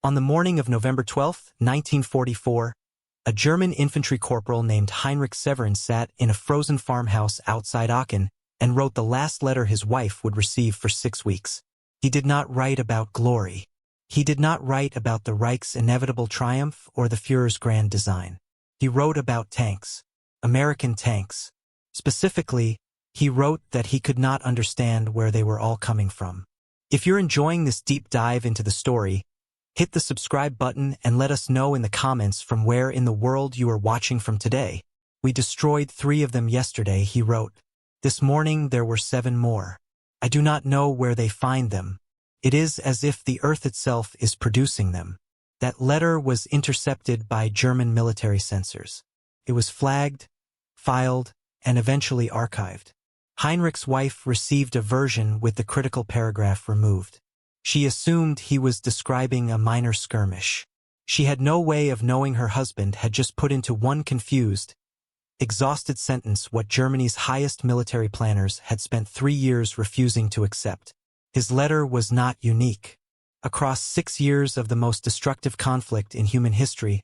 On the morning of November 12, 1944, a German infantry corporal named Heinrich Severin sat in a frozen farmhouse outside Aachen and wrote the last letter his wife would receive for 6 weeks. He did not write about glory. He did not write about the Reich's inevitable triumph or the Führer's grand design. He wrote about tanks, American tanks. Specifically, he wrote that he could not understand where they were all coming from. If you're enjoying this deep dive into the story, hit the subscribe button and let us know in the comments from where in the world you are watching from today. We destroyed 3 of them yesterday, he wrote. This morning there were 7 more. I do not know where they find them. It is as if the earth itself is producing them. That letter was intercepted by German military censors. It was flagged, filed, and eventually archived. Heinrich's wife received a version with the critical paragraph removed. She assumed he was describing a minor skirmish. She had no way of knowing her husband had just put into one confused, exhausted sentence what Germany's highest military planners had spent 3 years refusing to accept. His letter was not unique. Across 6 years of the most destructive conflict in human history,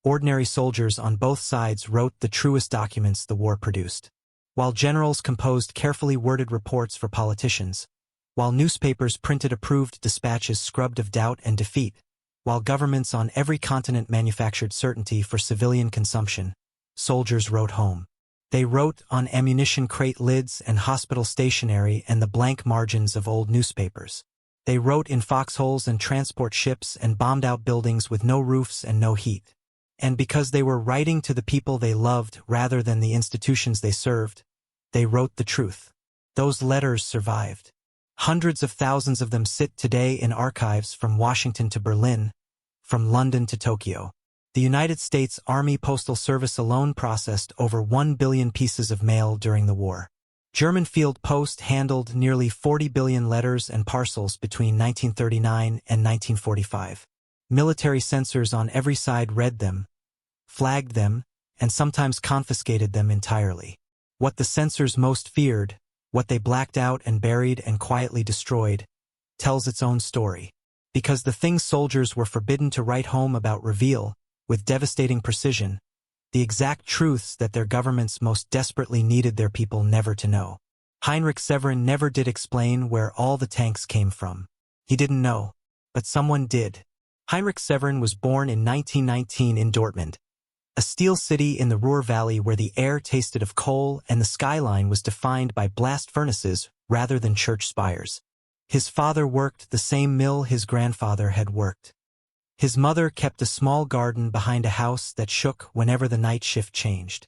ordinary soldiers on both sides wrote the truest documents the war produced. While generals composed carefully worded reports for politicians, while newspapers printed approved dispatches scrubbed of doubt and defeat, while governments on every continent manufactured certainty for civilian consumption, soldiers wrote home. They wrote on ammunition crate lids and hospital stationery and the blank margins of old newspapers. They wrote in foxholes and transport ships and bombed-out buildings with no roofs and no heat. And because they were writing to the people they loved rather than the institutions they served, they wrote the truth. Those letters survived. Hundreds of thousands of them sit today in archives from Washington to Berlin, from London to Tokyo. The United States Army Postal Service alone processed over 1 billion pieces of mail during the war. German Field Post handled nearly 40 billion letters and parcels between 1939 and 1945. Military censors on every side read them, flagged them, and sometimes confiscated them entirely. What the censors most feared, what they blacked out and buried and quietly destroyed, tells its own story. Because the things soldiers were forbidden to write home about reveal, with devastating precision, the exact truths that their governments most desperately needed their people never to know. Heinrich Severin never did explain where all the tanks came from. He didn't know, but someone did. Heinrich Severin was born in 1919 in Dortmund, a steel city in the Ruhr Valley where the air tasted of coal and the skyline was defined by blast furnaces rather than church spires. His father worked the same mill his grandfather had worked. His mother kept a small garden behind a house that shook whenever the night shift changed.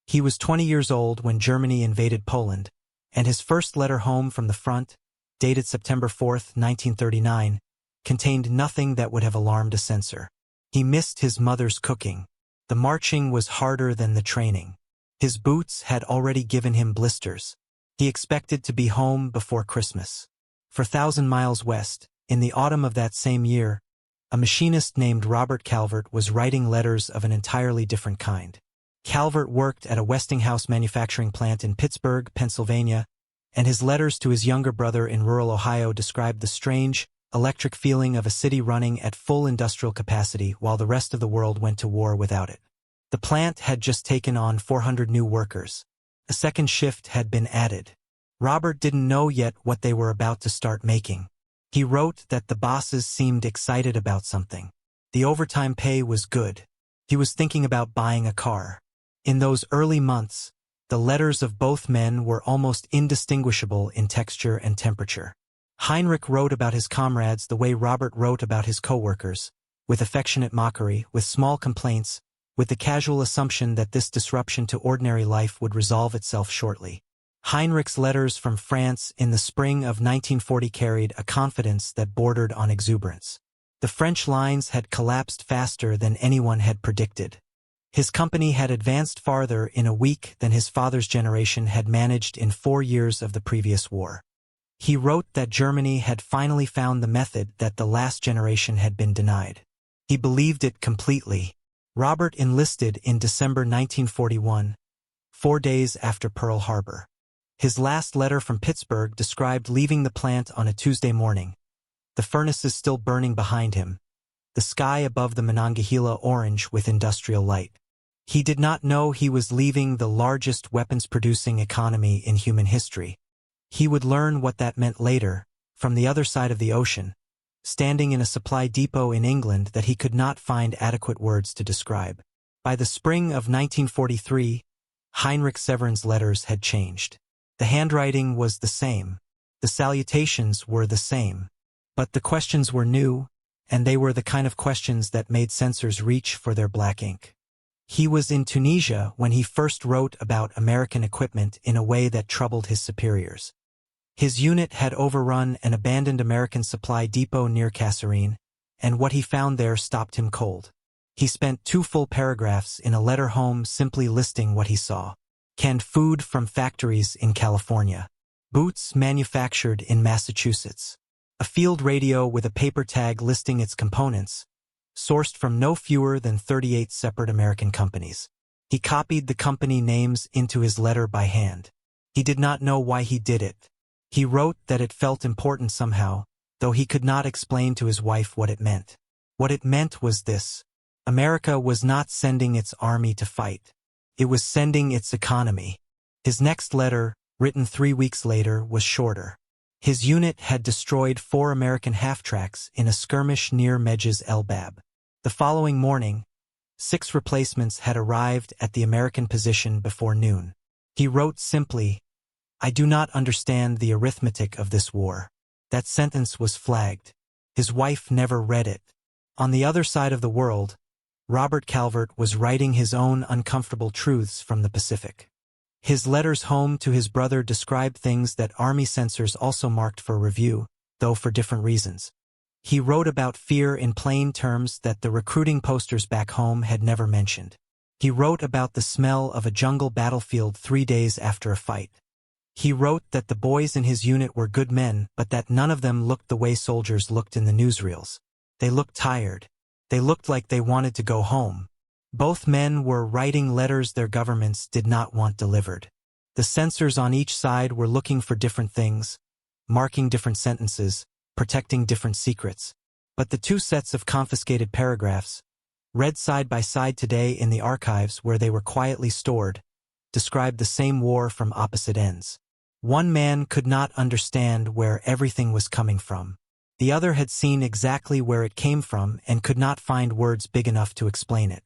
He was 20 years old when Germany invaded Poland, and his first letter home from the front, dated September 4, 1939, contained nothing that would have alarmed a censor. He missed his mother's cooking. The marching was harder than the training. His boots had already given him blisters. He expected to be home before Christmas. For 1,000 miles west, in the autumn of that same year, a machinist named Robert Calvert was writing letters of an entirely different kind. Calvert worked at a Westinghouse manufacturing plant in Pittsburgh, Pennsylvania, and his letters to his younger brother in rural Ohio described the strange, electric feeling of a city running at full industrial capacity while the rest of the world went to war without it. The plant had just taken on 400 new workers. A second shift had been added. Robert didn't know yet what they were about to start making. He wrote that the bosses seemed excited about something. The overtime pay was good. He was thinking about buying a car. In those early months, the letters of both men were almost indistinguishable in texture and temperature. Heinrich wrote about his comrades the way Robert wrote about his coworkers, with affectionate mockery, with small complaints, with the casual assumption that this disruption to ordinary life would resolve itself shortly. Heinrich's letters from France in the spring of 1940 carried a confidence that bordered on exuberance. The French lines had collapsed faster than anyone had predicted. His company had advanced farther in a week than his father's generation had managed in 4 years of the previous war. He wrote that Germany had finally found the method that the last generation had been denied. He believed it completely. Robert enlisted in December 1941, 4 days after Pearl Harbor. His last letter from Pittsburgh described leaving the plant on a Tuesday morning, the furnaces still burning behind him, the sky above the Monongahela orange with industrial light. He did not know he was leaving the largest weapons-producing economy in human history. He would learn what that meant later, from the other side of the ocean, standing in a supply depot in England that he could not find adequate words to describe. By the spring of 1943, Heinrich Severin's letters had changed. The handwriting was the same. The salutations were the same. But the questions were new, and they were the kind of questions that made censors reach for their black ink. He was in Tunisia when he first wrote about American equipment in a way that troubled his superiors. His unit had overrun an abandoned American supply depot near Kasserine, and what he found there stopped him cold. He spent 2 full paragraphs in a letter home simply listing what he saw. Canned food from factories in California. Boots manufactured in Massachusetts. A field radio with a paper tag listing its components, sourced from no fewer than 38 separate American companies. He copied the company names into his letter by hand. He did not know why he did it. He wrote that it felt important somehow, though he could not explain to his wife what it meant. What it meant was this: America was not sending its army to fight. It was sending its economy. His next letter, written 3 weeks later, was shorter. His unit had destroyed 4 American half-tracks in a skirmish near Medjez El Bab. The following morning, 6 replacements had arrived at the American position before noon. He wrote simply, "I do not understand the arithmetic of this war." That sentence was flagged. His wife never read it. On the other side of the world, Robert Calvert was writing his own uncomfortable truths from the Pacific. His letters home to his brother described things that Army censors also marked for review, though for different reasons. He wrote about fear in plain terms that the recruiting posters back home had never mentioned. He wrote about the smell of a jungle battlefield 3 days after a fight. He wrote that the boys in his unit were good men, but that none of them looked the way soldiers looked in the newsreels. They looked tired. They looked like they wanted to go home. Both men were writing letters their governments did not want delivered. The censors on each side were looking for different things, marking different sentences, protecting different secrets. But the 2 sets of confiscated paragraphs, read side by side today in the archives where they were quietly stored, described the same war from opposite ends. One man could not understand where everything was coming from. The other had seen exactly where it came from and could not find words big enough to explain it.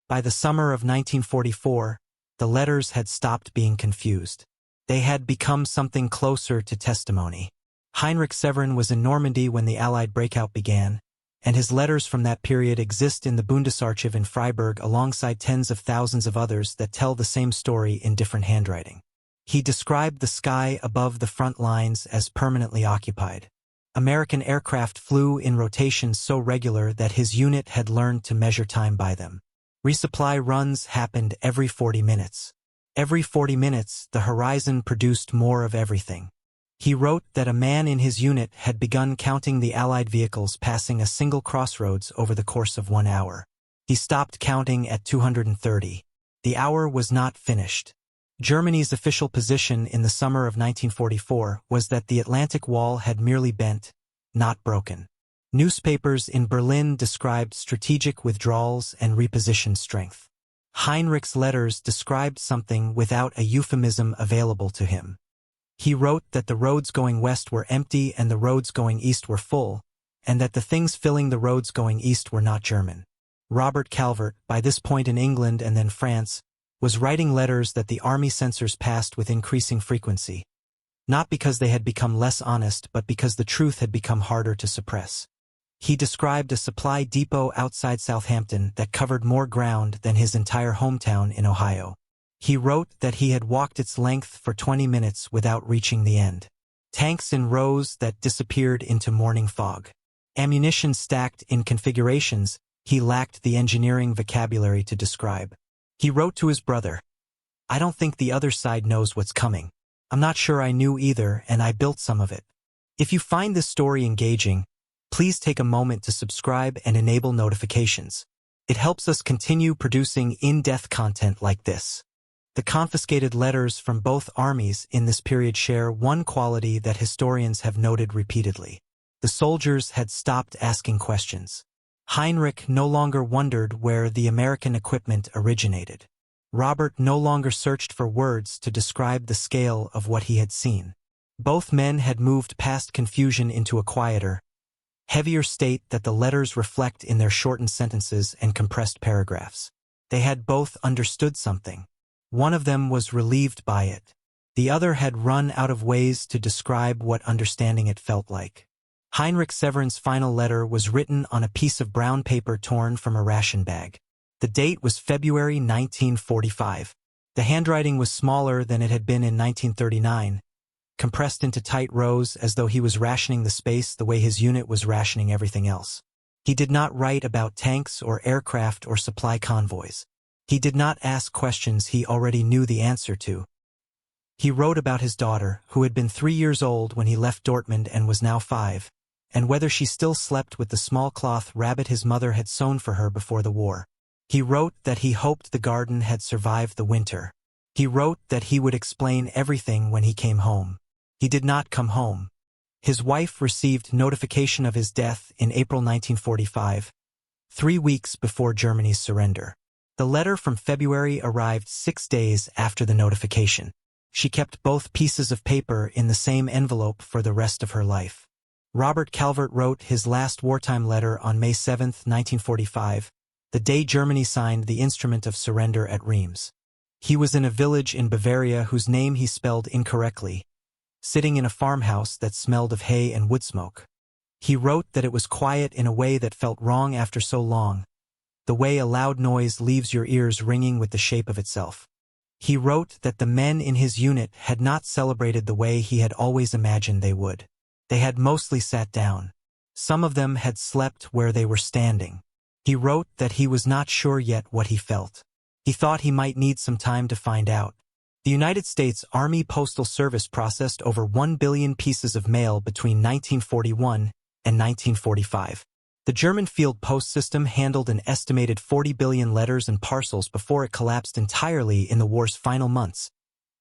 By the summer of 1944, the letters had stopped being confused. They had become something closer to testimony. Heinrich Severin was in Normandy when the Allied breakout began, and his letters from that period exist in the Bundesarchiv in Freiburg alongside tens of thousands of others that tell the same story in different handwriting. He described the sky above the front lines as permanently occupied. American aircraft flew in rotations so regular that his unit had learned to measure time by them. Resupply runs happened every 40 minutes. Every 40 minutes, the horizon produced more of everything. He wrote that a man in his unit had begun counting the Allied vehicles passing a single crossroads over the course of 1 hour. He stopped counting at 230. The hour was not finished. Germany's official position in the summer of 1944 was that the Atlantic Wall had merely bent, not broken. Newspapers in Berlin described strategic withdrawals and repositioned strength. Heinrich's letters described something without a euphemism available to him. He wrote that the roads going west were empty and the roads going east were full, and that the things filling the roads going east were not German. Robert Calvert, by this point in England and then France, was writing letters that the army censors passed with increasing frequency. Not because they had become less honest, but because the truth had become harder to suppress. He described a supply depot outside Southampton that covered more ground than his entire hometown in Ohio. He wrote that he had walked its length for 20 minutes without reaching the end. Tanks in rows that disappeared into morning fog. Ammunition stacked in configurations he lacked the engineering vocabulary to describe. He wrote to his brother, "I don't think the other side knows what's coming. I'm not sure I knew either, and I built some of it." If you find this story engaging, please take a moment to subscribe and enable notifications. It helps us continue producing in-depth content like this. The confiscated letters from both armies in this period share one quality that historians have noted repeatedly. The soldiers had stopped asking questions. Heinrich no longer wondered where the American equipment originated. Robert no longer searched for words to describe the scale of what he had seen. Both men had moved past confusion into a quieter, heavier state that the letters reflect in their shortened sentences and compressed paragraphs. They had both understood something. One of them was relieved by it. The other had run out of ways to describe what understanding it felt like. Heinrich Severin's final letter was written on a piece of brown paper torn from a ration bag. The date was February 1945. The handwriting was smaller than it had been in 1939, compressed into tight rows as though he was rationing the space the way his unit was rationing everything else. He did not write about tanks or aircraft or supply convoys. He did not ask questions he already knew the answer to. He wrote about his daughter, who had been 3 years old when he left Dortmund and was now 5, and whether she still slept with the small cloth rabbit his mother had sewn for her before the war. He wrote that he hoped the garden had survived the winter. He wrote that he would explain everything when he came home. He did not come home. His wife received notification of his death in April 1945, 3 weeks before Germany's surrender. The letter from February arrived 6 days after the notification. She kept both pieces of paper in the same envelope for the rest of her life. Robert Calvert wrote his last wartime letter on May 7, 1945, the day Germany signed the instrument of surrender at Reims. He was in a village in Bavaria whose name he spelled incorrectly, sitting in a farmhouse that smelled of hay and wood smoke. He wrote that it was quiet in a way that felt wrong after so long, the way a loud noise leaves your ears ringing with the shape of itself. He wrote that the men in his unit had not celebrated the way he had always imagined they would. They had mostly sat down. Some of them had slept where they were standing. He wrote that he was not sure yet what he felt. He thought he might need some time to find out. The United States Army Postal Service processed over 1 billion pieces of mail between 1941 and 1945. The German field post system handled an estimated 40 billion letters and parcels before it collapsed entirely in the war's final months,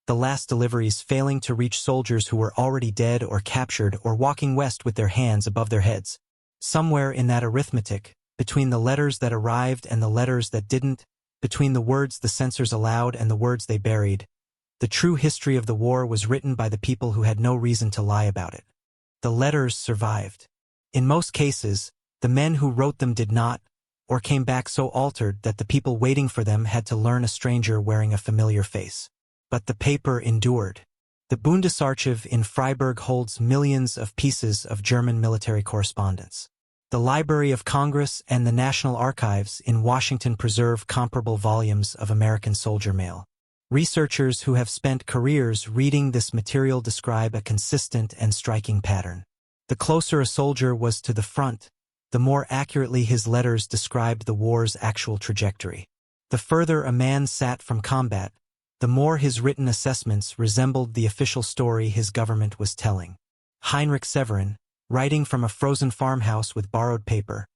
the last deliveries failing to reach soldiers who were already dead or captured or walking west with their hands above their heads. Somewhere in that arithmetic, between the letters that arrived and the letters that didn't, between the words the censors allowed and the words they buried, the true history of the war was written by the people who had no reason to lie about it. The letters survived. In most cases, the men who wrote them did not, or came back so altered that the people waiting for them had to learn a stranger wearing a familiar face. But the paper endured. The Bundesarchiv in Freiburg holds millions of pieces of German military correspondence. The Library of Congress and the National Archives in Washington preserve comparable volumes of American soldier mail. Researchers who have spent careers reading this material describe a consistent and striking pattern. The closer a soldier was to the front, the more accurately his letters described the war's actual trajectory. The further a man sat from combat, the more his written assessments resembled the official story his government was telling. Heinrich Severin, writing from a frozen farmhouse with borrowed paper,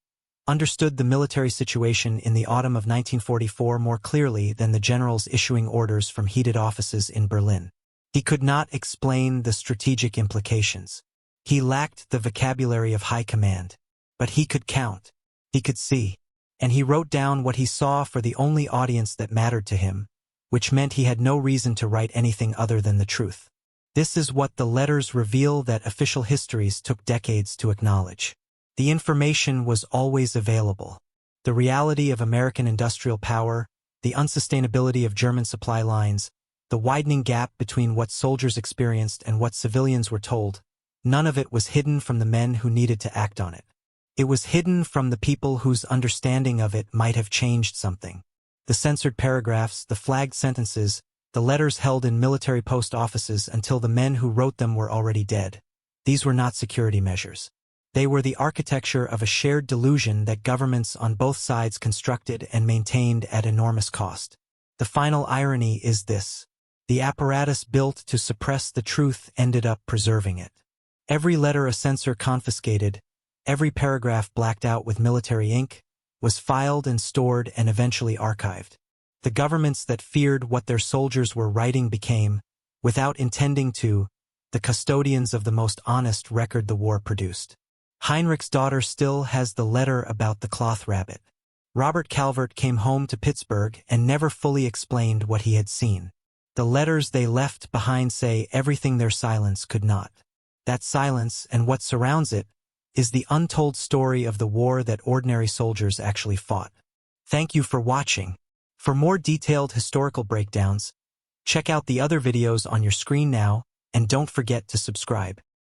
understood the military situation in the autumn of 1944 more clearly than the generals issuing orders from heated offices in Berlin. He could not explain the strategic implications. He lacked the vocabulary of high command. But he could count. He could see. And he wrote down what he saw for the only audience that mattered to him, which meant he had no reason to write anything other than the truth. This is what the letters reveal that official histories took decades to acknowledge. The information was always available. The reality of American industrial power, the unsustainability of German supply lines, the widening gap between what soldiers experienced and what civilians were told, none of it was hidden from the men who needed to act on it. It was hidden from the people whose understanding of it might have changed something. The censored paragraphs, the flagged sentences, the letters held in military post offices until the men who wrote them were already dead. These were not security measures. They were the architecture of a shared delusion that governments on both sides constructed and maintained at enormous cost. The final irony is this. The apparatus built to suppress the truth ended up preserving it. Every letter a censor confiscated, every paragraph blacked out with military ink, was filed and stored and eventually archived. The governments that feared what their soldiers were writing became, without intending to, the custodians of the most honest record the war produced. Heinrich's daughter still has the letter about the cloth rabbit. Robert Calvert came home to Pittsburgh and never fully explained what he had seen. The letters they left behind say everything their silence could not. That silence and what surrounds it is the untold story of the war that ordinary soldiers actually fought. Thank you for watching. For more detailed historical breakdowns, check out the other videos on your screen now, and don't forget to subscribe.